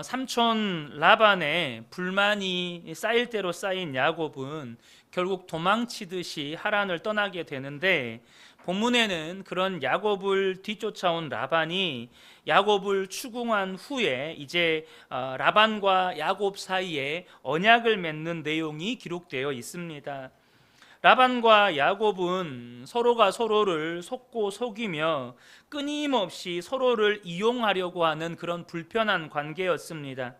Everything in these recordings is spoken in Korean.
삼촌 라반의 불만이 쌓일 대로 쌓인 야곱은 결국 도망치듯이 하란을 떠나게 되는데, 본문에는 그런 야곱을 뒤쫓아온 라반이 야곱을 추궁한 후에 이제 라반과 야곱 사이에 언약을 맺는 내용이 기록되어 있습니다. 라반과 야곱은 서로가 서로를 속고 속이며 끊임없이 서로를 이용하려고 하는 그런 불편한 관계였습니다.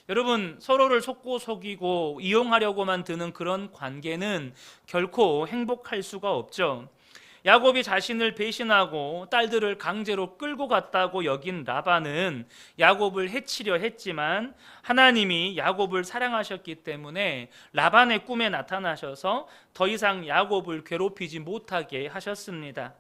여러분, 서로를 속고 속이고 이용하려고만 드는 그런 관계는 결코 행복할 수가 없죠. 야곱이 자신을 배신하고 딸들을 강제로 끌고 갔다고 여긴 라반은 야곱을 해치려 했지만, 하나님이 야곱을 사랑하셨기 때문에 라반의 꿈에 나타나셔서 더 이상 야곱을 괴롭히지 못하게 하셨습니다.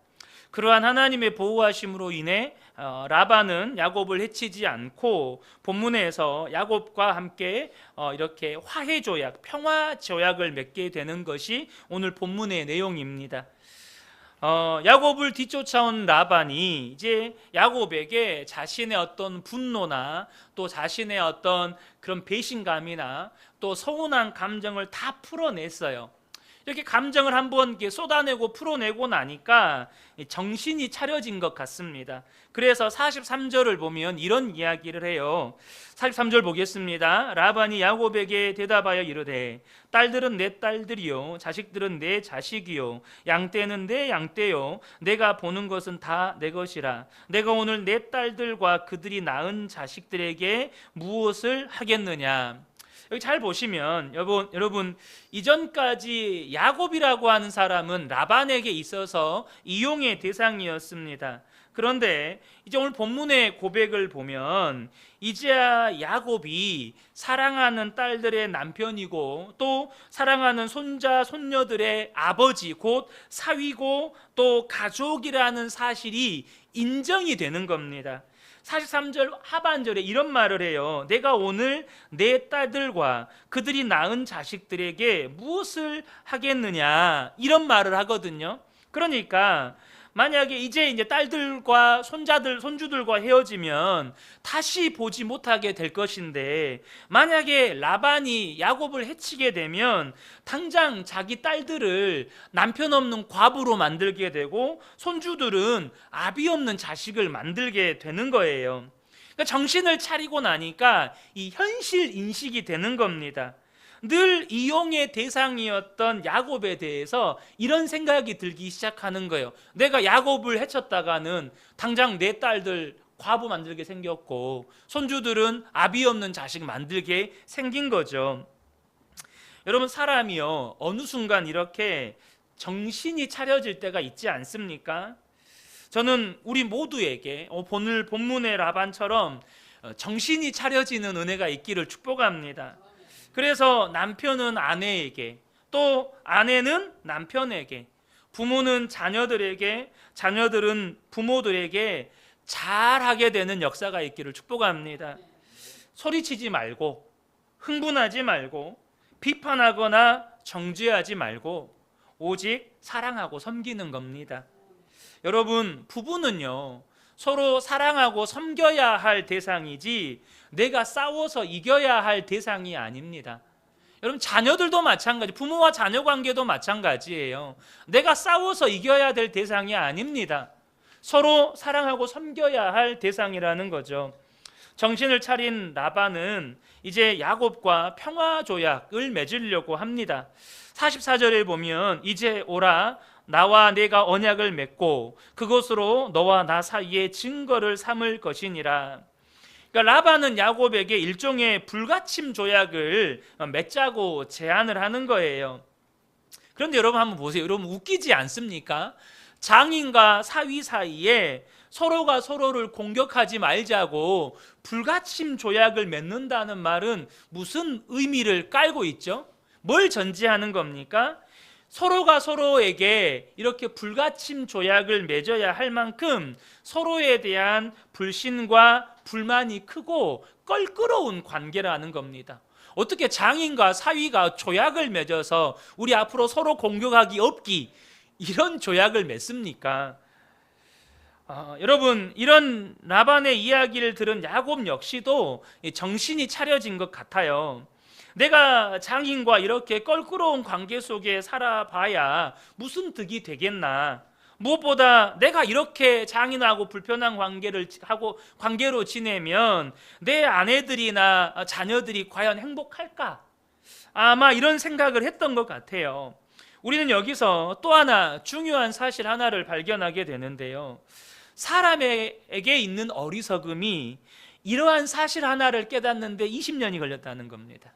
그러한 하나님의 보호하심으로 인해 라반은 야곱을 해치지 않고 본문에서 야곱과 함께 이렇게 화해 조약, 평화 조약을 맺게 되는 것이 오늘 본문의 내용입니다. 야곱을 뒤쫓아온 라반이 이제 야곱에게 자신의 어떤 분노나 또 자신의 어떤 그런 배신감이나 또 서운한 감정을 다 풀어냈어요. 이렇게 감정을 한번 쏟아내고 풀어내고 나니까 정신이 차려진 것 같습니다. 그래서 43절을 보면 이런 이야기를 해요. 43절 보겠습니다. 라반이 야곱에게 대답하여 이르되 딸들은 내 딸들이요 자식들은 내 자식이요 양떼는 내 양떼요 내가 보는 것은 다 내 것이라. 내가 오늘 내 딸들과 그들이 낳은 자식들에게 무엇을 하겠느냐. 여기 잘 보시면 여러분 이전까지 야곱이라고 하는 사람은 라반에게 있어서 이용의 대상이었습니다. 그런데 이제 오늘 본문의 고백을 보면 이제야 야곱이 사랑하는 딸들의 남편이고 또 사랑하는 손자 손녀들의 아버지, 곧 사위고 또 가족이라는 사실이 인정이 되는 겁니다. 43절 하반절에 이런 말을 해요. 내가 오늘 내 딸들과 그들이 낳은 자식들에게 무엇을 하겠느냐, 이런 말을 하거든요. 그러니까 만약에 이제 딸들과 손주들과 헤어지면 다시 보지 못하게 될 것인데, 만약에 라반이 야곱을 해치게 되면 당장 자기 딸들을 남편 없는 과부로 만들게 되고 손주들은 아비 없는 자식을 만들게 되는 거예요. 그러니까 정신을 차리고 나니까 이 현실 인식이 되는 겁니다. 늘 이용의 대상이었던 야곱에 대해서 이런 생각이 들기 시작하는 거예요. 내가 야곱을 해쳤다가는 당장 내 딸들 과부 만들게 생겼고 손주들은 아비 없는 자식 만들게 생긴 거죠. 여러분, 사람이요 어느 순간 이렇게 정신이 차려질 때가 있지 않습니까? 저는 우리 모두에게 오늘 본문의 라반처럼 정신이 차려지는 은혜가 있기를 축복합니다. 그래서 남편은 아내에게, 또 아내는 남편에게, 부모는 자녀들에게, 자녀들은 부모들에게 잘하게 되는 역사가 있기를 축복합니다. 소리치지 말고, 흥분하지 말고, 비판하거나 정죄하지 말고 오직 사랑하고 섬기는 겁니다. 여러분, 부부는요 서로 사랑하고 섬겨야 할 대상이지 내가 싸워서 이겨야 할 대상이 아닙니다. 여러분, 자녀들도 마찬가지, 부모와 자녀 관계도 마찬가지예요. 내가 싸워서 이겨야 될 대상이 아닙니다. 서로 사랑하고 섬겨야 할 대상이라는 거죠. 정신을 차린 라반은 이제 야곱과 평화 조약을 맺으려고 합니다. 44절에 보면 이제 오라, 나와 내가 언약을 맺고 그것으로 너와 나 사이에 증거를 삼을 것이니라. 그러니까 라반은 야곱에게 일종의 불가침 조약을 맺자고 제안을 하는 거예요. 그런데 여러분 한번 보세요. 여러분 웃기지 않습니까? 장인과 사위 사이에 서로가 서로를 공격하지 말자고 불가침 조약을 맺는다는 말은 무슨 의미를 깔고 있죠? 뭘 전제하는 겁니까? 서로가 서로에게 이렇게 불가침 조약을 맺어야 할 만큼 서로에 대한 불신과 불만이 크고 껄끄러운 관계라는 겁니다. 어떻게 장인과 사위가 조약을 맺어서 우리 앞으로 서로 공격하기 없기, 이런 조약을 맺습니까? 여러분, 이런 라반의 이야기를 들은 야곱 역시도 정신이 차려진 것 같아요. 내가 장인과 이렇게 껄끄러운 관계 속에 살아봐야 무슨 득이 되겠나. 무엇보다 내가 이렇게 장인하고 불편한 관계로 지내면 내 아내들이나 자녀들이 과연 행복할까? 아마 이런 생각을 했던 것 같아요. 우리는 여기서 또 하나 중요한 사실 하나를 발견하게 되는데요. 사람에게 있는 어리석음이 이러한 사실 하나를 깨닫는데 20년이 걸렸다는 겁니다.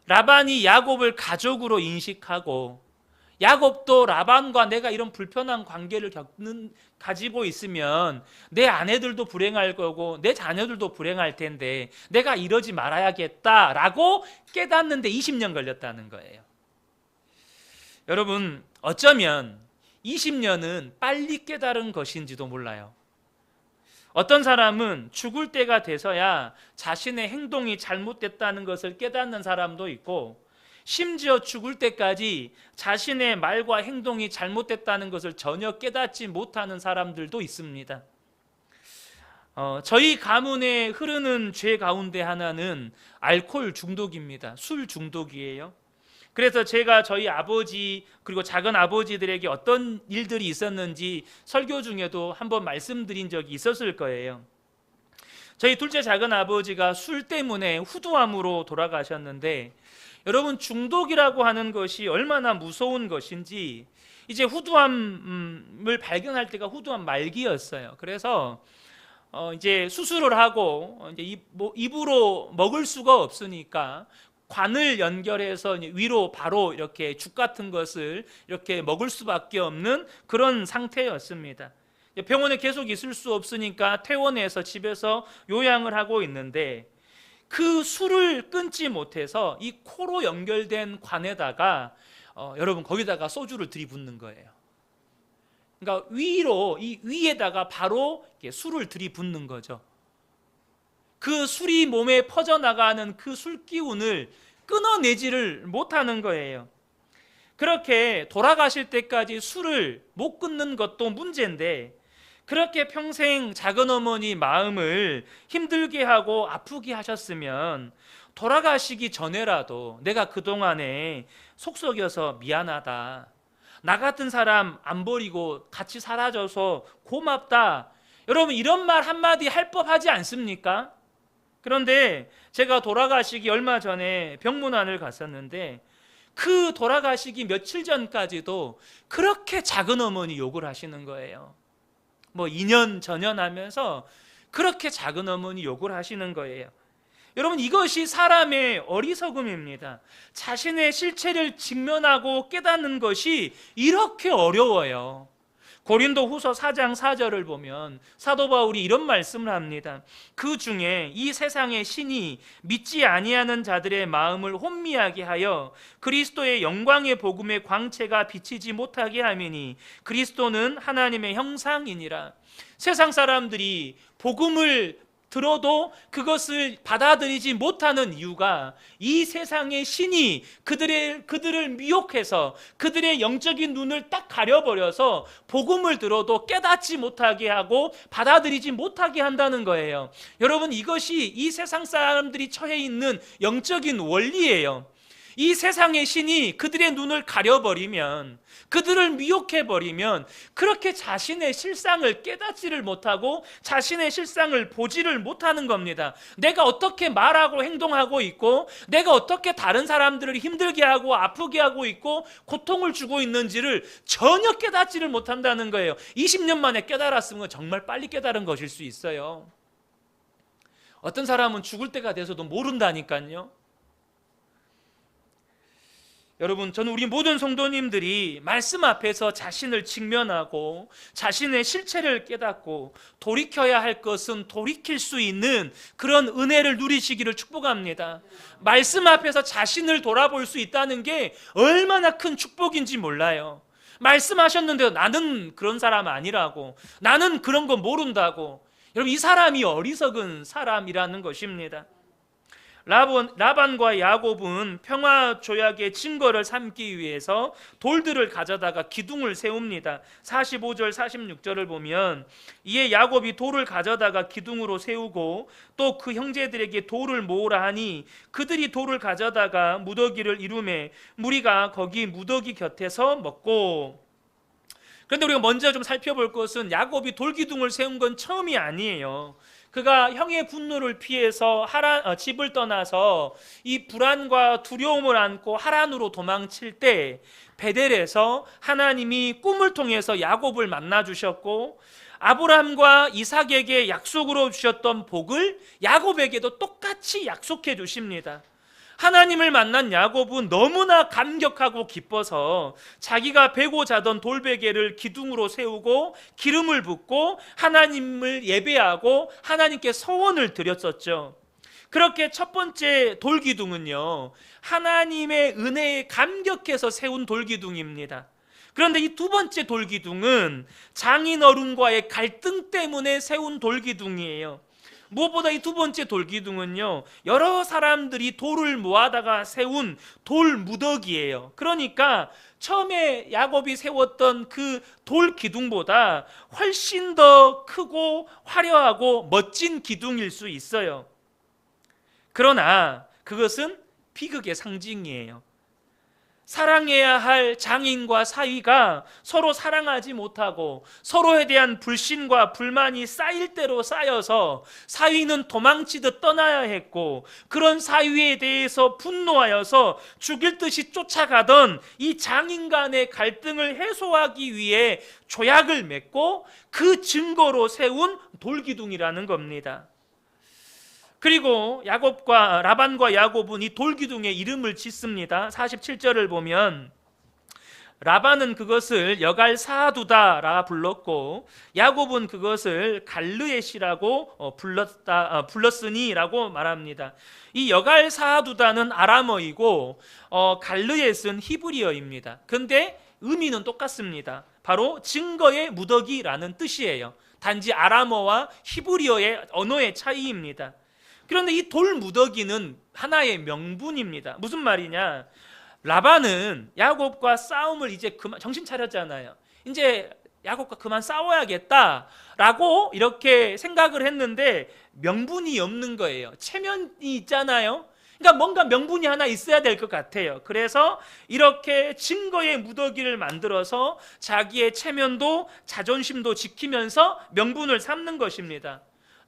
라반이 야곱을 가족으로 인식하고 야곱도 라반과 내가 이런 불편한 관계를 가지고 있으면 내 아내들도 불행할 거고 내 자녀들도 불행할 텐데 내가 이러지 말아야겠다라고 깨닫는데 20년 걸렸다는 거예요. 여러분, 어쩌면 20년은 빨리 깨달은 것인지도 몰라요. 어떤 사람은 죽을 때가 돼서야 자신의 행동이 잘못됐다는 것을 깨닫는 사람도 있고, 심지어 죽을 때까지 자신의 말과 행동이 잘못됐다는 것을 전혀 깨닫지 못하는 사람들도 있습니다. 저희 가문에 흐르는 죄 가운데 하나는 알코올 중독입니다. 술 중독이에요. 그래서 제가 저희 아버지 그리고 작은 아버지들에게 어떤 일들이 있었는지 설교 중에도 한번 말씀드린 적이 있었을 거예요. 저희 둘째 작은 아버지가 술 때문에 후두암으로 돌아가셨는데, 여러분, 중독이라고 하는 것이 얼마나 무서운 것인지, 이제 후두암을 발견할 때가 후두암 말기였어요. 그래서 이제 수술을 하고 이제 입으로 먹을 수가 없으니까 관을 연결해서 위로 바로 이렇게 죽 같은 것을 이렇게 먹을 수밖에 없는 그런 상태였습니다. 병원에 계속 있을 수 없으니까 퇴원해서 집에서 요양을 하고 있는데, 그 술을 끊지 못해서 이 코로 연결된 관에다가 여러분, 거기다가 소주를 들이붓는 거예요. 그러니까 이 위에다가 바로 술을 들이붓는 거죠. 그 술이 몸에 퍼져나가는 그 술 기운을 끊어내지를 못하는 거예요. 그렇게 돌아가실 때까지 술을 못 끊는 것도 문제인데, 그렇게 평생 작은 어머니 마음을 힘들게 하고 아프게 하셨으면 돌아가시기 전에라도 내가 그동안에 속썩여서 미안하다, 나 같은 사람 안 버리고 같이 살아줘서 고맙다, 여러분, 이런 말 한마디 할 법하지 않습니까? 그런데 제가 돌아가시기 얼마 전에 병문안을 갔었는데, 그 돌아가시기 며칠 전까지도 그렇게 작은 어머니 욕을 하시는 거예요. 2년 전연하면서 그렇게 작은 어머니 욕을 하시는 거예요. 여러분, 이것이 사람의 어리석음입니다. 자신의 실체를 직면하고 깨닫는 것이 이렇게 어려워요. 고린도후서 4장 4절을 보면 사도 바울이 이런 말씀을 합니다. 그 중에 이 세상의 신이 믿지 아니하는 자들의 마음을 혼미하게 하여 그리스도의 영광의 복음의 광채가 비치지 못하게 하미니 그리스도는 하나님의 형상이니라. 세상 사람들이 복음을 들어도 그것을 받아들이지 못하는 이유가 이 세상의 신이 그들을 미혹해서 그들의 영적인 눈을 딱 가려버려서 복음을 들어도 깨닫지 못하게 하고 받아들이지 못하게 한다는 거예요. 여러분, 이것이 이 세상 사람들이 처해 있는 영적인 원리예요. 이 세상의 신이 그들의 눈을 가려버리면, 그들을 미혹해버리면 그렇게 자신의 실상을 깨닫지를 못하고 자신의 실상을 보지를 못하는 겁니다. 내가 어떻게 말하고 행동하고 있고, 내가 어떻게 다른 사람들을 힘들게 하고 아프게 하고 있고 고통을 주고 있는지를 전혀 깨닫지를 못한다는 거예요. 20년 만에 깨달았으면 정말 빨리 깨달은 것일 수 있어요. 어떤 사람은 죽을 때가 돼서도 모른다니까요. 여러분, 저는 우리 모든 성도님들이 말씀 앞에서 자신을 직면하고 자신의 실체를 깨닫고 돌이켜야 할 것은 돌이킬 수 있는 그런 은혜를 누리시기를 축복합니다. 말씀 앞에서 자신을 돌아볼 수 있다는 게 얼마나 큰 축복인지 몰라요. 말씀하셨는데도 나는 그런 사람 아니라고, 나는 그런 거 모른다고. 여러분, 이 사람이 어리석은 사람이라는 것입니다. 라반과 야곱은 평화 조약의 증거를 삼기 위해서 돌들을 가져다가 기둥을 세웁니다. 45절 46절을 보면 이에 야곱이 돌을 가져다가 기둥으로 세우고 또 그 형제들에게 돌을 모으라 하니 그들이 돌을 가져다가 무더기를 이루매 무리가 거기 무더기 곁에서 먹고. 그런데 우리가 먼저 좀 살펴볼 것은 야곱이 돌기둥을 세운 건 처음이 아니에요. 그가 형의 분노를 피해서 집을 떠나서 이 불안과 두려움을 안고 하란으로 도망칠 때 베델에서 하나님이 꿈을 통해서 야곱을 만나 주셨고 아브라함과 이삭에게 약속으로 주셨던 복을 야곱에게도 똑같이 약속해 주십니다. 하나님을 만난 야곱은 너무나 감격하고 기뻐서 자기가 베고 자던 돌베개를 기둥으로 세우고 기름을 붓고 하나님을 예배하고 하나님께 소원을 드렸었죠. 그렇게 첫 번째 돌기둥은요, 하나님의 은혜에 감격해서 세운 돌기둥입니다. 그런데 이 두 번째 돌기둥은 장인어른과의 갈등 때문에 세운 돌기둥이에요. 무엇보다 이 두 번째 돌기둥은요, 여러 사람들이 돌을 모아다가 세운 돌무더기예요. 그러니까 처음에 야곱이 세웠던 그 돌기둥보다 훨씬 더 크고 화려하고 멋진 기둥일 수 있어요. 그러나 그것은 비극의 상징이에요. 사랑해야 할 장인과 사위가 서로 사랑하지 못하고 서로에 대한 불신과 불만이 쌓일 대로 쌓여서 사위는 도망치듯 떠나야 했고, 그런 사위에 대해서 분노하여서 죽일 듯이 쫓아가던 이 장인 간의 갈등을 해소하기 위해 조약을 맺고 그 증거로 세운 돌기둥이라는 겁니다. 그리고 라반과 야곱은 이 돌기둥에 이름을 짓습니다. 47절을 보면 라반은 그것을 여갈사두다라 불렀고 야곱은 그것을 갈르엣이라고 불렀으니라고 말합니다. 이 여갈사두다는 아람어이고 갈르엣은 히브리어입니다. 근데 의미는 똑같습니다. 바로 증거의 무더기라는 뜻이에요. 단지 아람어와 히브리어의 언어의 차이입니다. 그런데 이 돌무더기는 하나의 명분입니다. 무슨 말이냐? 라반은 야곱과 싸움을 이제 그만 정신 차렸잖아요. 이제 야곱과 그만 싸워야겠다라고 이렇게 생각을 했는데 명분이 없는 거예요. 체면이 있잖아요. 그러니까 뭔가 명분이 하나 있어야 될 것 같아요. 그래서 이렇게 증거의 무더기를 만들어서 자기의 체면도 자존심도 지키면서 명분을 삼는 것입니다.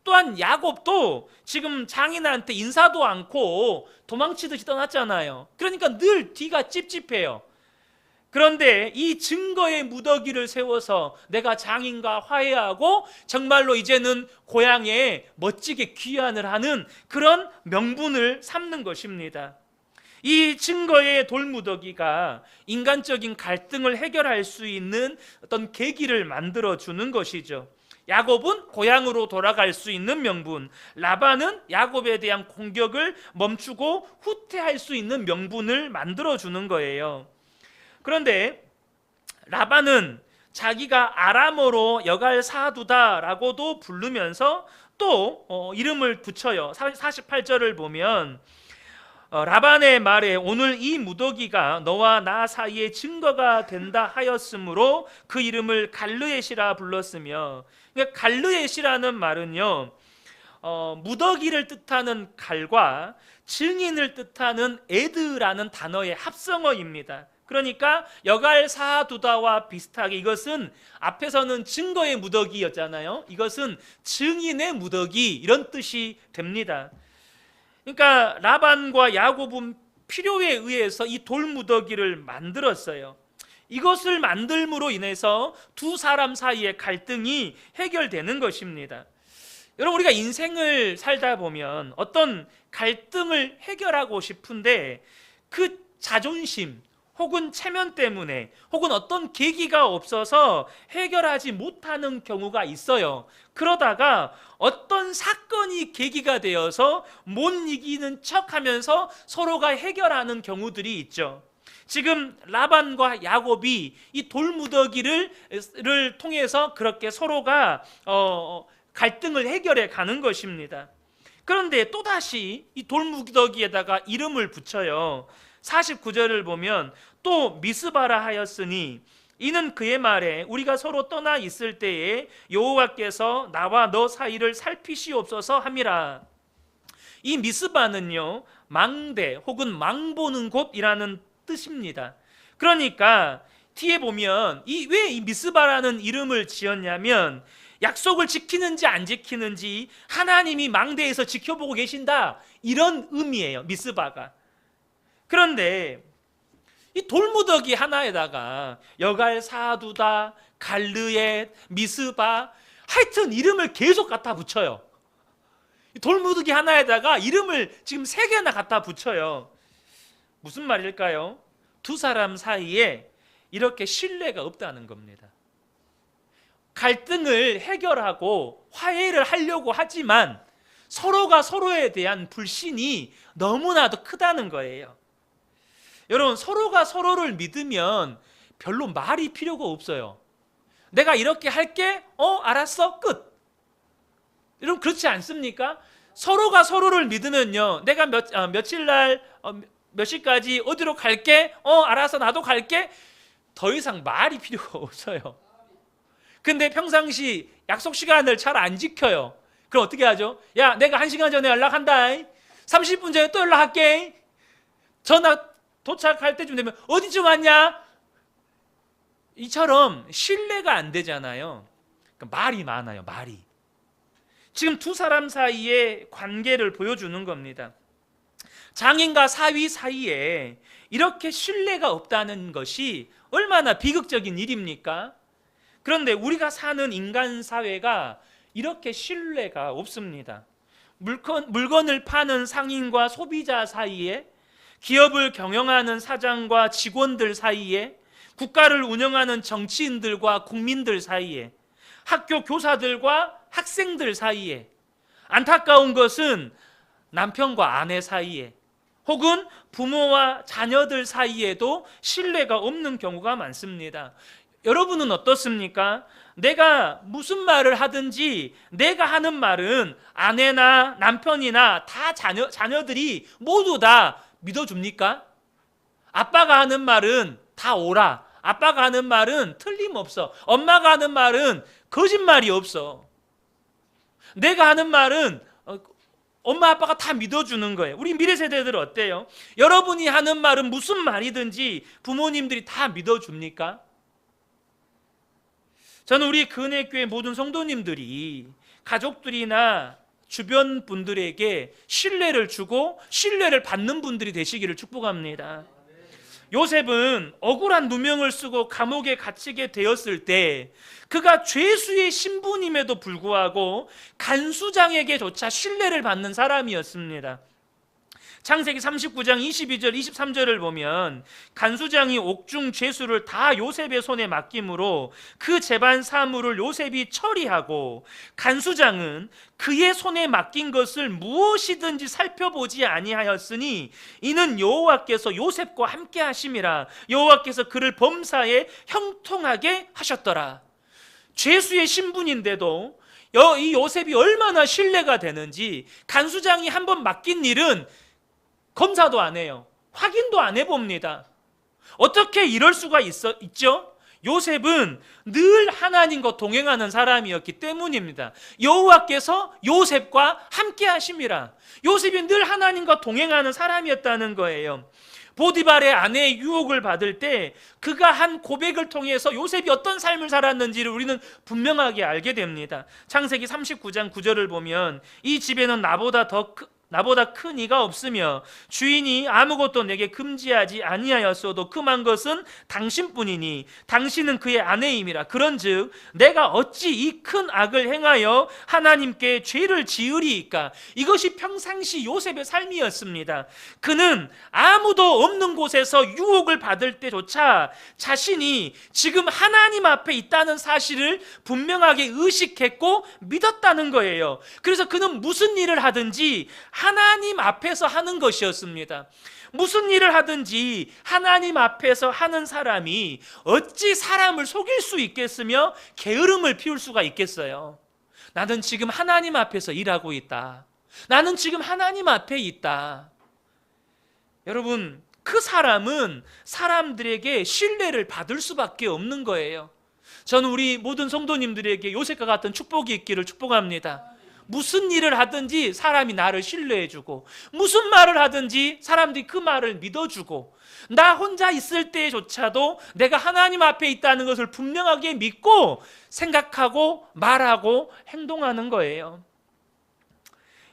또한 야곱도 지금 장인한테 인사도 않고 도망치듯이 떠났잖아요. 그러니까 늘 뒤가 찝찝해요. 그런데 이 증거의 무더기를 세워서 내가 장인과 화해하고 정말로 이제는 고향에 멋지게 귀환을 하는 그런 명분을 삼는 것입니다. 이 증거의 돌무더기가 인간적인 갈등을 해결할 수 있는 어떤 계기를 만들어주는 것이죠. 야곱은 고향으로 돌아갈 수 있는 명분, 라반은 야곱에 대한 공격을 멈추고 후퇴할 수 있는 명분을 만들어주는 거예요. 그런데 라반은 자기가 아람어로 여갈사두다라고도 부르면서 또 이름을 붙여요. 48절을 보면 라반의 말에 오늘 이 무더기가 너와 나 사이의 증거가 된다 하였으므로 그 이름을 갈르엣이라 불렀으며, 그러니까 갈르엣이라는 말은요, 무더기를 뜻하는 갈과 증인을 뜻하는 에드라는 단어의 합성어입니다. 그러니까 여갈사두다와 비슷하게 이것은 앞에서는 증거의 무더기였잖아요. 이것은 증인의 무더기, 이런 뜻이 됩니다. 그러니까 라반과 야곱은 필요에 의해서 이 돌무더기를 만들었어요. 이것을 만들므로 인해서 두 사람 사이의 갈등이 해결되는 것입니다. 여러분, 우리가 인생을 살다 보면 어떤 갈등을 해결하고 싶은데 그 자존심 혹은 체면 때문에 혹은 어떤 계기가 없어서 해결하지 못하는 경우가 있어요. 그러다가 어떤 사건이 계기가 되어서 못 이기는 척하면서 서로가 해결하는 경우들이 있죠. 지금 라반과 야곱이 이 돌무더기를 통해서 그렇게 서로가 갈등을 해결해 가는 것입니다. 그런데 또다시 이 돌무더기에다가 이름을 붙여요. 49절을 보면 또 미스바라 하였으니 이는 그의 말에 우리가 서로 떠나 있을 때에 여호와께서 나와 너 사이를 살피시옵소서 함이라. 이 미스바는요, 망대 혹은 망보는 곳이라는 뜻입니다. 그러니까 뒤에 보면 왜 이 미스바라는 이름을 지었냐면 약속을 지키는지 안 지키는지 하나님이 망대에서 지켜보고 계신다, 이런 의미예요, 미스바가. 그런데 이 돌무더기 하나에다가 여갈 사두다, 갈르엣, 미스바, 하여튼 이름을 계속 갖다 붙여요. 돌무더기 하나에다가 이름을 지금 3개나 갖다 붙여요. 무슨 말일까요? 두 사람 사이에 이렇게 신뢰가 없다는 겁니다. 갈등을 해결하고 화해를 하려고 하지만 서로가 서로에 대한 불신이 너무나도 크다는 거예요. 여러분, 서로가 서로를 믿으면 별로 말이 필요가 없어요. 내가 이렇게 할게, 알았어, 끝. 여러분, 그렇지 않습니까? 서로가 서로를 믿으면요, 내가 며칠 날 몇 시까지 어디로 갈게, 알았어, 나도 갈게, 더 이상 말이 필요가 없어요. 근데 평상시 약속 시간을 잘 안 지켜요. 그럼 어떻게 하죠? 야, 내가 1시간 전에 연락한다, 30분 전에 또 연락할게, 전화 도착할 때쯤 되면 어디쯤 왔냐? 이처럼 신뢰가 안 되잖아요. 그러니까 말이 많아요, 말이. 지금 두 사람 사이의 관계를 보여주는 겁니다. 장인과 사위 사이에 이렇게 신뢰가 없다는 것이 얼마나 비극적인 일입니까? 그런데 우리가 사는 인간 사회가 이렇게 신뢰가 없습니다. 물건을 파는 상인과 소비자 사이에, 기업을 경영하는 사장과 직원들 사이에, 국가를 운영하는 정치인들과 국민들 사이에, 학교 교사들과 학생들 사이에, 안타까운 것은 남편과 아내 사이에, 혹은 부모와 자녀들 사이에도 신뢰가 없는 경우가 많습니다. 여러분은 어떻습니까? 내가 무슨 말을 하든지 내가 하는 말은 아내나 남편이나 다 자녀들이 모두 다 믿어줍니까? 아빠가 하는 말은 다 옳아. 아빠가 하는 말은 틀림없어. 엄마가 하는 말은 거짓말이 없어. 내가 하는 말은 엄마 아빠가 다 믿어주는 거예요. 우리 미래 세대들 어때요? 여러분이 하는 말은 무슨 말이든지 부모님들이 다 믿어줍니까? 저는 우리 근혜교회 모든 성도님들이 가족들이나 주변 분들에게 신뢰를 주고 신뢰를 받는 분들이 되시기를 축복합니다. 요셉은 억울한 누명을 쓰고 감옥에 갇히게 되었을 때 그가 죄수의 신분임에도 불구하고 간수장에게조차 신뢰를 받는 사람이었습니다. 창세기 39장 22절 23절을 보면 간수장이 옥중 죄수를 다 요셉의 손에 맡김으로 그 재반 사물을 요셉이 처리하고 간수장은 그의 손에 맡긴 것을 무엇이든지 살펴보지 아니하였으니 이는 여호와께서 요셉과 함께 하심이라. 여호와께서 그를 범사에 형통하게 하셨더라. 죄수의 신분인데도 이 요셉이 얼마나 신뢰가 되는지, 간수장이 한번 맡긴 일은 검사도 안 해요. 확인도 안 해봅니다. 어떻게 이럴 수가 있죠? 요셉은 늘 하나님과 동행하는 사람이었기 때문입니다. 여호와께서 요셉과 함께 하심이라. 요셉이 늘 하나님과 동행하는 사람이었다는 거예요. 보디발의 아내의 유혹을 받을 때 그가 한 고백을 통해서 요셉이 어떤 삶을 살았는지를 우리는 분명하게 알게 됩니다. 창세기 39장 9절을 보면 이 집에는 나보다 큰 이가 없으며 주인이 아무것도 내게 금지하지 아니하였어도 금한 것은 당신뿐이니 당신은 그의 아내임이라. 그런즉 내가 어찌 이 큰 악을 행하여 하나님께 죄를 지으리이까. 이것이 평상시 요셉의 삶이었습니다. 그는 아무도 없는 곳에서 유혹을 받을 때조차 자신이 지금 하나님 앞에 있다는 사실을 분명하게 의식했고 믿었다는 거예요. 그래서 그는 무슨 일을 하든지 하나님 앞에서 하는 것이었습니다. 무슨 일을 하든지 하나님 앞에서 하는 사람이 어찌 사람을 속일 수 있겠으며 게으름을 피울 수가 있겠어요. 나는 지금 하나님 앞에서 일하고 있다. 나는 지금 하나님 앞에 있다. 여러분, 그 사람은 사람들에게 신뢰를 받을 수밖에 없는 거예요. 저는 우리 모든 성도님들에게 요셉과 같은 축복이 있기를 축복합니다. 무슨 일을 하든지 사람이 나를 신뢰해주고, 무슨 말을 하든지 사람들이 그 말을 믿어주고, 나 혼자 있을 때조차도 내가 하나님 앞에 있다는 것을 분명하게 믿고 생각하고 말하고 행동하는 거예요.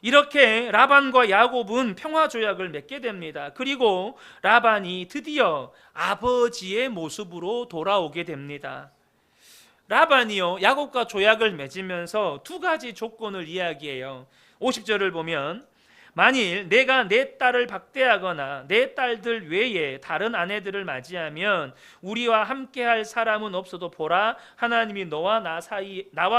이렇게 라반과 야곱은 평화조약을 맺게 됩니다. 그리고 라반이 드디어 아버지의 모습으로 돌아오게 됩니다. 라반이요, 야곱과 조약을 맺으면서 두 가지 조건을 이야기해요. 50절을 보면, 만일 내가 내 딸을 박대하거나 내 딸들 외에 다른 아내들을 맞이하면 우리와 함께할 사람은 없어도 보라, 하나님이 나와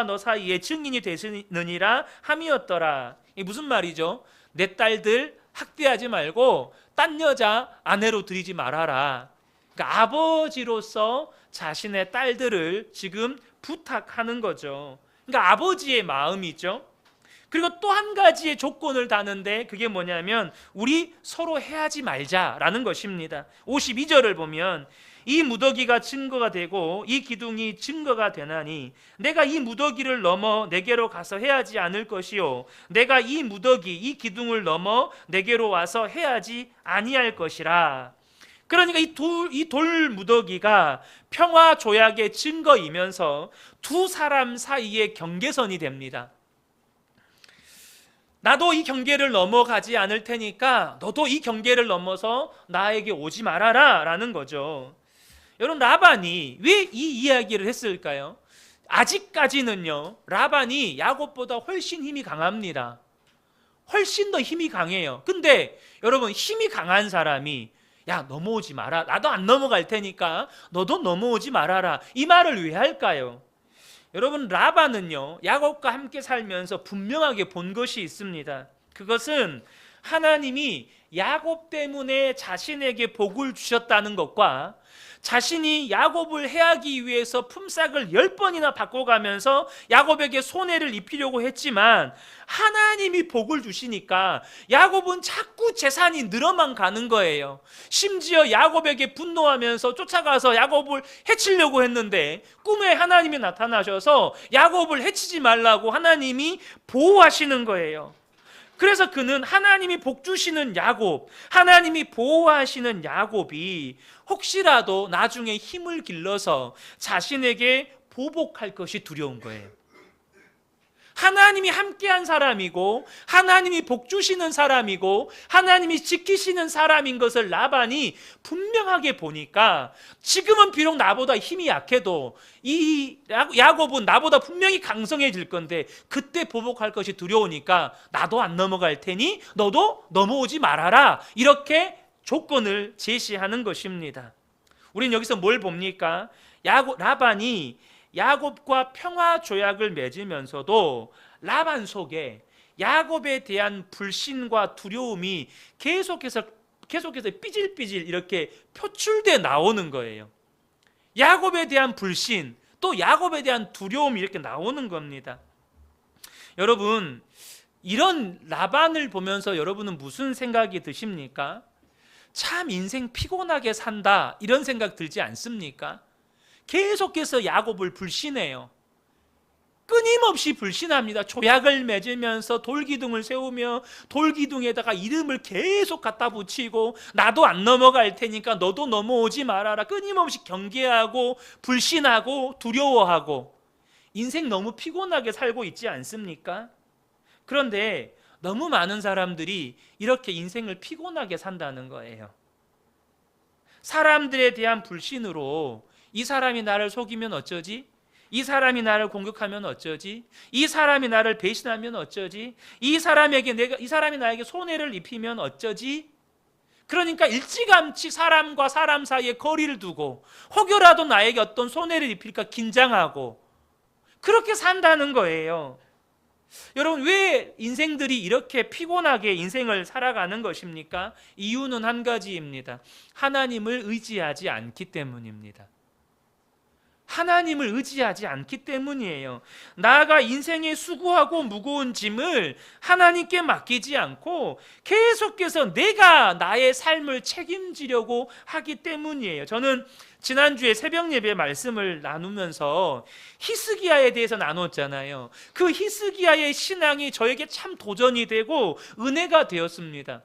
너 사이에 증인이 되시느니라 함이었더라. 이게 무슨 말이죠? 내 딸들 학대하지 말고 딴 여자 아내로 들이지 말아라. 그러니까 아버지로서 자신의 딸들을 지금 부탁하는 거죠. 그러니까 아버지의 마음이죠. 그리고 또 한 가지의 조건을 다는데, 그게 뭐냐면 우리 서로 해하지 말자라는 것입니다. 52절을 보면, 이 무더기가 증거가 되고 이 기둥이 증거가 되나니 내가 이 무더기를 넘어 내게로 가서 해하지 않을 것이요, 내가 이 무더기 이 기둥을 넘어 내게로 와서 해하지 아니할 것이라. 그러니까 이 돌 무더기가 평화 조약의 증거이면서 두 사람 사이의 경계선이 됩니다. 나도 이 경계를 넘어가지 않을 테니까 너도 이 경계를 넘어서 나에게 오지 말아라 라는 거죠. 여러분, 라반이 왜 이 이야기를 했을까요? 아직까지는요, 라반이 야곱보다 훨씬 힘이 강합니다. 훨씬 더 힘이 강해요. 근데 여러분, 힘이 강한 사람이 야, 넘어오지 마라, 나도 안 넘어갈 테니까 너도 넘어오지 말아라, 이 말을 왜 할까요? 여러분, 라반은요, 야곱과 함께 살면서 분명하게 본 것이 있습니다. 그것은 하나님이 야곱 때문에 자신에게 복을 주셨다는 것과 자신이 야곱을 해하기 위해서 품삯을 10번이나 바꿔가면서 야곱에게 손해를 입히려고 했지만 하나님이 복을 주시니까 야곱은 자꾸 재산이 늘어만 가는 거예요. 심지어 야곱에게 분노하면서 쫓아가서 야곱을 해치려고 했는데 꿈에 하나님이 나타나셔서 야곱을 해치지 말라고 하나님이 보호하시는 거예요. 그래서 그는 하나님이 복 주시는 야곱, 하나님이 보호하시는 야곱이 혹시라도 나중에 힘을 길러서 자신에게 보복할 것이 두려운 거예요. 하나님이 함께한 사람이고 하나님이 복 주시는 사람이고 하나님이 지키시는 사람인 것을 라반이 분명하게 보니까, 지금은 비록 나보다 힘이 약해도 이 야곱은 나보다 분명히 강성해질 건데 그때 보복할 것이 두려우니까 나도 안 넘어갈 테니 너도 넘어오지 말아라, 이렇게 조건을 제시하는 것입니다. 우리는 여기서 뭘 봅니까? 라반이 야곱과 평화 조약을 맺으면서도 라반 속에 야곱에 대한 불신과 두려움이 계속해서 삐질삐질 이렇게 표출돼 나오는 거예요. 야곱에 대한 불신, 또 야곱에 대한 두려움이 이렇게 나오는 겁니다. 여러분, 이런 라반을 보면서 여러분은 무슨 생각이 드십니까? 참 인생 피곤하게 산다, 이런 생각 들지 않습니까? 계속해서 야곱을 불신해요. 끊임없이 불신합니다. 조약을 맺으면서 돌기둥을 세우며 돌기둥에다가 이름을 계속 갖다 붙이고 나도 안 넘어갈 테니까 너도 넘어오지 말아라, 끊임없이 경계하고 불신하고 두려워하고 인생 너무 피곤하게 살고 있지 않습니까? 그런데 너무 많은 사람들이 이렇게 인생을 피곤하게 산다는 거예요. 사람들에 대한 불신으로 이 사람이 나를 속이면 어쩌지? 이 사람이 나를 공격하면 어쩌지? 이 사람이 나를 배신하면 어쩌지? 이 사람이 나에게 손해를 입히면 어쩌지? 그러니까 일찌감치 사람과 사람 사이에 거리를 두고 혹여라도 나에게 어떤 손해를 입힐까 긴장하고 그렇게 산다는 거예요. 여러분, 왜 인생들이 이렇게 피곤하게 인생을 살아가는 것입니까? 이유는 한 가지입니다. 하나님을 의지하지 않기 때문입니다. 하나님을 의지하지 않기 때문이에요. 나아가 인생의 수고하고 무거운 짐을 하나님께 맡기지 않고 계속해서 내가 나의 삶을 책임지려고 하기 때문이에요. 저는 지난주에 새벽 예배 말씀을 나누면서 히스기야에 대해서 나눴잖아요. 그 히스기야의 신앙이 저에게 참 도전이 되고 은혜가 되었습니다.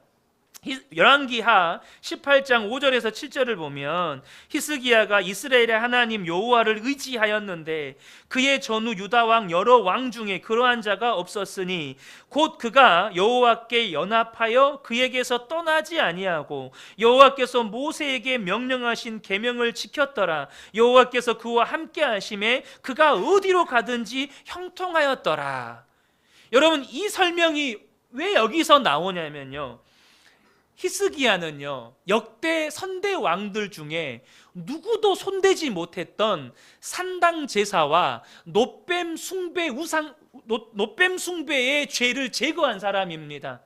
열왕기하 18장 5절에서 7절을 보면 히스기야가 이스라엘의 하나님 여호와를 의지하였는데 그의 전후 유다 왕 여러 왕 중에 그러한 자가 없었으니 곧 그가 여호와께 연합하여 그에게서 떠나지 아니하고 여호와께서 모세에게 명령하신 계명을 지켰더라. 여호와께서 그와 함께 하심에 그가 어디로 가든지 형통하였더라. 여러분, 이 설명이 왜 여기서 나오냐면요, 히스기야는요, 역대 선대 왕들 중에 누구도 손대지 못했던 산당 제사와 놋뱀 숭배의 죄를 제거한 사람입니다.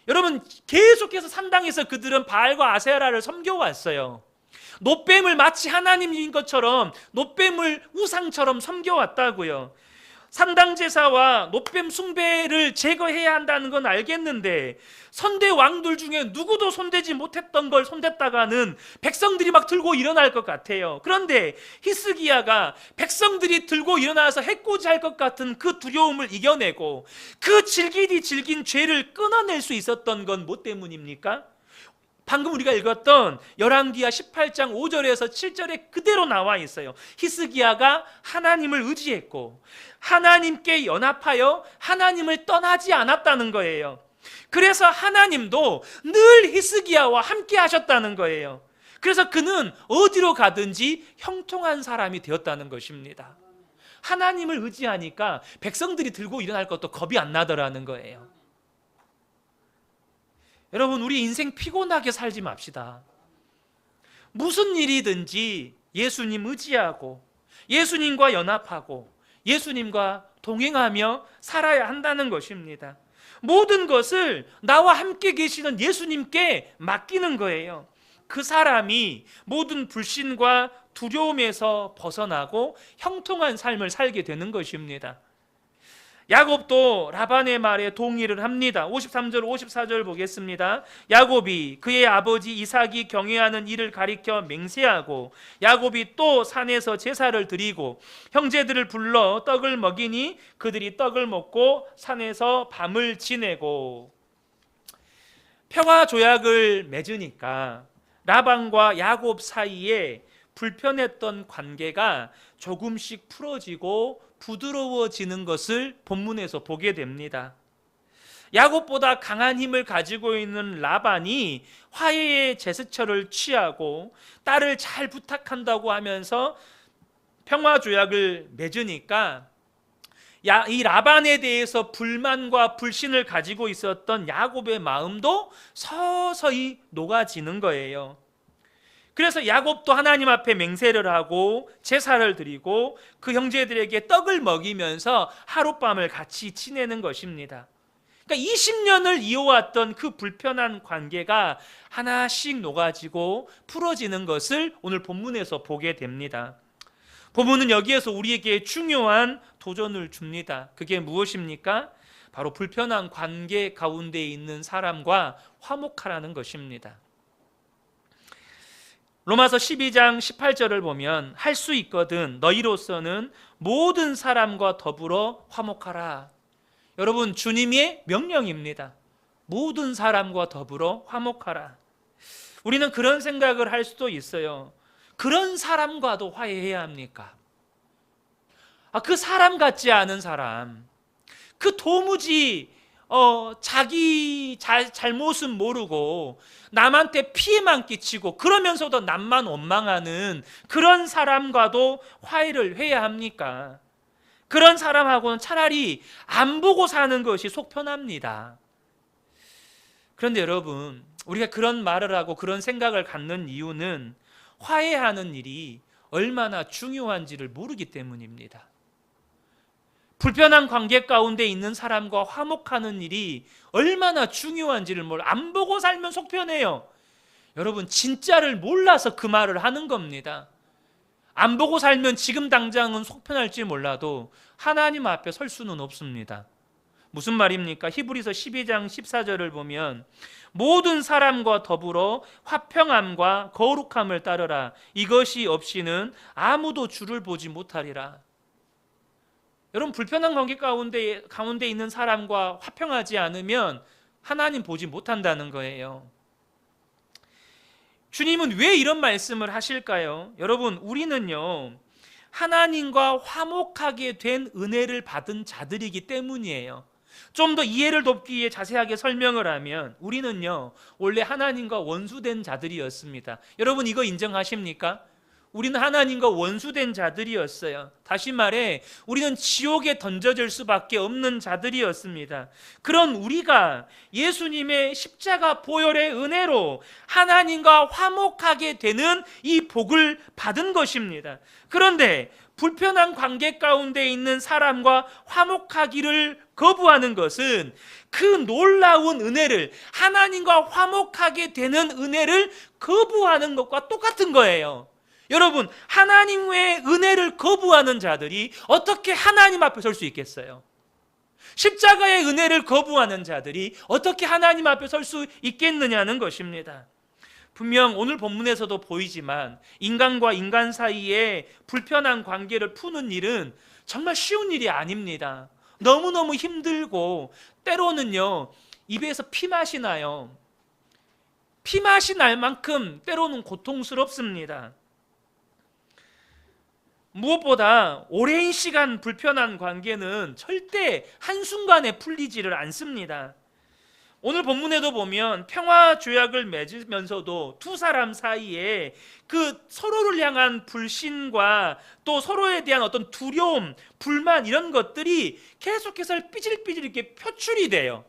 여러분, 계속해서 산당에서 그들은 바알과 아세라를 섬겨왔어요. 놋뱀을 마치 하나님인 것처럼 놋뱀을 우상처럼 섬겨왔다고요. 산당 제사와 놋뱀 숭배를 제거해야 한다는 건 알겠는데 선대 왕들 중에 누구도 손대지 못했던 걸 손댔다가는 백성들이 막 들고 일어날 것 같아요. 그런데 히스기야가 백성들이 들고 일어나서 해코지 할 것 같은 그 두려움을 이겨내고 그 질기디 질긴 죄를 끊어낼 수 있었던 건 뭐 때문입니까? 방금 우리가 읽었던 열왕기하 18장 5절에서 7절에 그대로 나와 있어요. 히스기야가 하나님을 의지했고 하나님께 연합하여 하나님을 떠나지 않았다는 거예요. 그래서 하나님도 늘 히스기야와 함께 하셨다는 거예요. 그래서 그는 어디로 가든지 형통한 사람이 되었다는 것입니다. 하나님을 의지하니까 백성들이 들고 일어날 것도 겁이 안 나더라는 거예요. 여러분, 우리 인생 피곤하게 살지 맙시다. 무슨 일이든지 예수님 의지하고 예수님과 연합하고 예수님과 동행하며 살아야 한다는 것입니다. 모든 것을 나와 함께 계시는 예수님께 맡기는 거예요. 그 사람이 모든 불신과 두려움에서 벗어나고 형통한 삶을 살게 되는 것입니다. 야곱도 라반의 말에 동의를 합니다. 53절 54절 보겠습니다. 야곱이 그의 아버지 이삭이 경외하는 이를 가리켜 맹세하고 야곱이 또 산에서 제사를 드리고 형제들을 불러 떡을 먹이니 그들이 떡을 먹고 산에서 밤을 지내고. 평화 조약을 맺으니까 라반과 야곱 사이에 불편했던 관계가 조금씩 풀어지고 부드러워지는 것을 본문에서 보게 됩니다. 야곱보다 강한 힘을 가지고 있는 라반이 화해의 제스처를 취하고 딸을 잘 부탁한다고 하면서 평화조약을 맺으니까 이 라반에 대해서 불만과 불신을 가지고 있었던 야곱의 마음도 서서히 녹아지는 거예요. 그래서 야곱도 하나님 앞에 맹세를 하고 제사를 드리고 그 형제들에게 떡을 먹이면서 하룻밤을 같이 지내는 것입니다. 그러니까 20년을 이어왔던 그 불편한 관계가 하나씩 녹아지고 풀어지는 것을 오늘 본문에서 보게 됩니다. 본문은 여기에서 우리에게 중요한 도전을 줍니다. 그게 무엇입니까? 바로 불편한 관계 가운데 있는 사람과 화목하라는 것입니다. 로마서 12장 18절을 보면 할 수 있거든 너희로서는 모든 사람과 더불어 화목하라. 여러분, 주님의 명령입니다. 모든 사람과 더불어 화목하라. 우리는 그런 생각을 할 수도 있어요. 그런 사람과도 화해해야 합니까? 그 사람 같지 않은 사람, 그 도무지 자기 잘못은 모르고 남한테 피해만 끼치고 그러면서도 남만 원망하는 그런 사람과도 화해를 해야 합니까? 그런 사람하고는 차라리 안 보고 사는 것이 속 편합니다. 그런데 여러분, 우리가 그런 말을 하고 그런 생각을 갖는 이유는 화해하는 일이 얼마나 중요한지를 모르기 때문입니다. 불편한 관계 가운데 있는 사람과 화목하는 일이 얼마나 중요한지를 안 보고 살면 속 편해요. 여러분, 진짜를 몰라서 그 말을 하는 겁니다. 안 보고 살면 지금 당장은 속편할지 몰라도 하나님 앞에 설 수는 없습니다. 무슨 말입니까? 히브리서 12장 14절을 보면 모든 사람과 더불어 화평함과 거룩함을 따르라. 이것이 없이는 아무도 주를 보지 못하리라. 여러분, 불편한 관계 가운데 있는 사람과 화평하지 않으면 하나님 보지 못한다는 거예요. 주님은 왜 이런 말씀을 하실까요? 여러분, 우리는요, 하나님과 화목하게 된 은혜를 받은 자들이기 때문이에요. 좀 더 이해를 돕기 위해 자세하게 설명을 하면 우리는요, 원래 하나님과 원수된 자들이었습니다. 여러분, 이거 인정하십니까? 우리는 하나님과 원수된 자들이었어요. 다시 말해 우리는 지옥에 던져질 수밖에 없는 자들이었습니다. 그런 우리가 예수님의 십자가 보혈의 은혜로 하나님과 화목하게 되는 이 복을 받은 것입니다. 그런데 불편한 관계 가운데 있는 사람과 화목하기를 거부하는 것은 그 놀라운 은혜를, 하나님과 화목하게 되는 은혜를 거부하는 것과 똑같은 거예요. 여러분, 하나님의 은혜를 거부하는 자들이 어떻게 하나님 앞에 설 수 있겠어요? 십자가의 은혜를 거부하는 자들이 어떻게 하나님 앞에 설 수 있겠느냐는 것입니다. 분명 오늘 본문에서도 보이지만 인간과 인간 사이에 불편한 관계를 푸는 일은 정말 쉬운 일이 아닙니다. 너무너무 힘들고 때로는요, 입에서 피맛이 나요. 피맛이 날 만큼 때로는 고통스럽습니다. 무엇보다 오랜 시간 불편한 관계는 절대 한순간에 풀리지를 않습니다. 오늘 본문에도 보면 평화 조약을 맺으면서도 두 사람 사이에 그 서로를 향한 불신과 또 서로에 대한 어떤 두려움, 불만 이런 것들이 계속해서 삐질삐질 이렇게 표출이 돼요.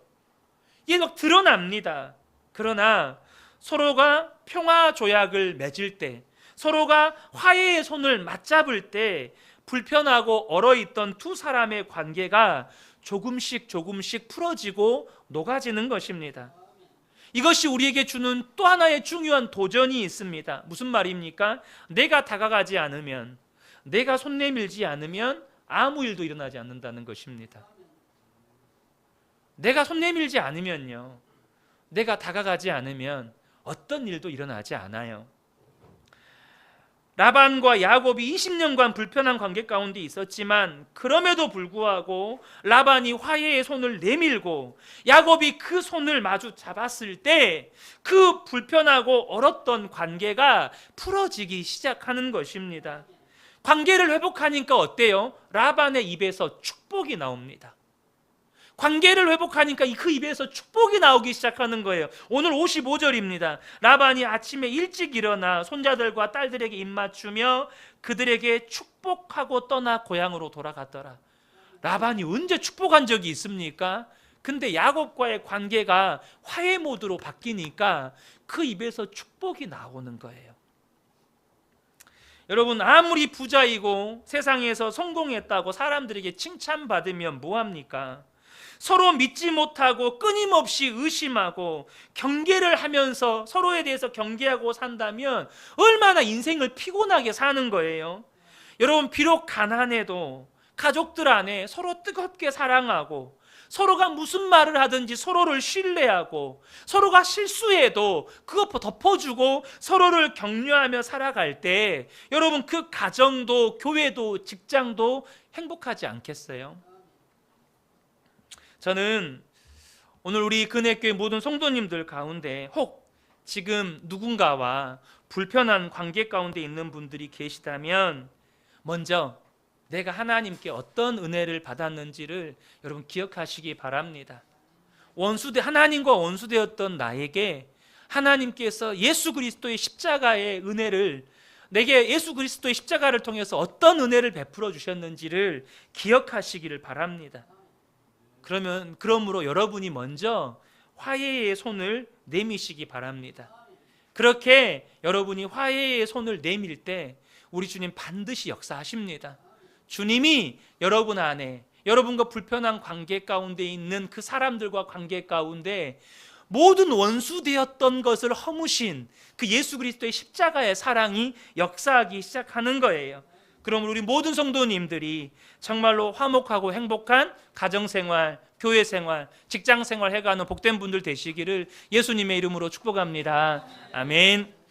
이게 막 드러납니다. 그러나 서로가 평화 조약을 맺을 때, 서로가 화해의 손을 맞잡을 때 불편하고 얼어있던 두 사람의 관계가 조금씩 풀어지고 녹아지는 것입니다. 이것이 우리에게 주는 또 하나의 중요한 도전이 있습니다. 무슨 말입니까? 내가 다가가지 않으면, 내가 손 내밀지 않으면 아무 일도 일어나지 않는다는 것입니다. 내가 손 내밀지 않으면요, 내가 다가가지 않으면 어떤 일도 일어나지 않아요. 라반과 야곱이 20년간 불편한 관계 가운데 있었지만 그럼에도 불구하고 라반이 화해의 손을 내밀고 야곱이 그 손을 마주 잡았을 때 그 불편하고 얼었던 관계가 풀어지기 시작하는 것입니다. 관계를 회복하니까 어때요? 라반의 입에서 축복이 나옵니다. 관계를 회복하니까 그 입에서 축복이 나오기 시작하는 거예요. 오늘 55절입니다. 라반이 아침에 일찍 일어나 손자들과 딸들에게 입맞추며 그들에게 축복하고 떠나 고향으로 돌아갔더라. 라반이 언제 축복한 적이 있습니까? 근데 야곱과의 관계가 화해 모드로 바뀌니까 그 입에서 축복이 나오는 거예요. 여러분, 아무리 부자이고 세상에서 성공했다고 사람들에게 칭찬받으면 뭐합니까? 서로 믿지 못하고 끊임없이 의심하고 경계를 하면서 서로에 대해서 경계하고 산다면 얼마나 인생을 피곤하게 사는 거예요. 여러분, 비록 가난해도 가족들 안에 서로 뜨겁게 사랑하고 서로가 무슨 말을 하든지 서로를 신뢰하고 서로가 실수해도 그것 덮어주고 서로를 격려하며 살아갈 때 여러분, 그 가정도 교회도 직장도 행복하지 않겠어요? 저는 오늘 우리 근혜교회 모든 성도님들 가운데 혹 지금 누군가와 불편한 관계 가운데 있는 분들이 계시다면 먼저 내가 하나님께 어떤 은혜를 받았는지를 여러분 기억하시기 바랍니다. 하나님과 원수되었던 나에게 하나님께서 예수 그리스도의 십자가의 은혜를, 내게 예수 그리스도의 십자가를 통해서 어떤 은혜를 베풀어 주셨는지를 기억하시기를 바랍니다. 그러므로 여러분이 먼저 화해의 손을 내미시기 바랍니다. 그렇게 여러분이 화해의 손을 내밀 때 우리 주님 반드시 역사하십니다. 주님이 여러분 안에, 여러분과 불편한 관계 가운데 있는 그 사람들과 관계 가운데 모든 원수 되었던 것을 허무신 그 예수 그리스도의 십자가의 사랑이 역사하기 시작하는 거예요. 그럼 우리 모든 성도님들이 정말로 화목하고 행복한 가정생활, 교회생활, 직장생활 해가는 복된 분들 되시기를 예수님의 이름으로 축복합니다. 아멘.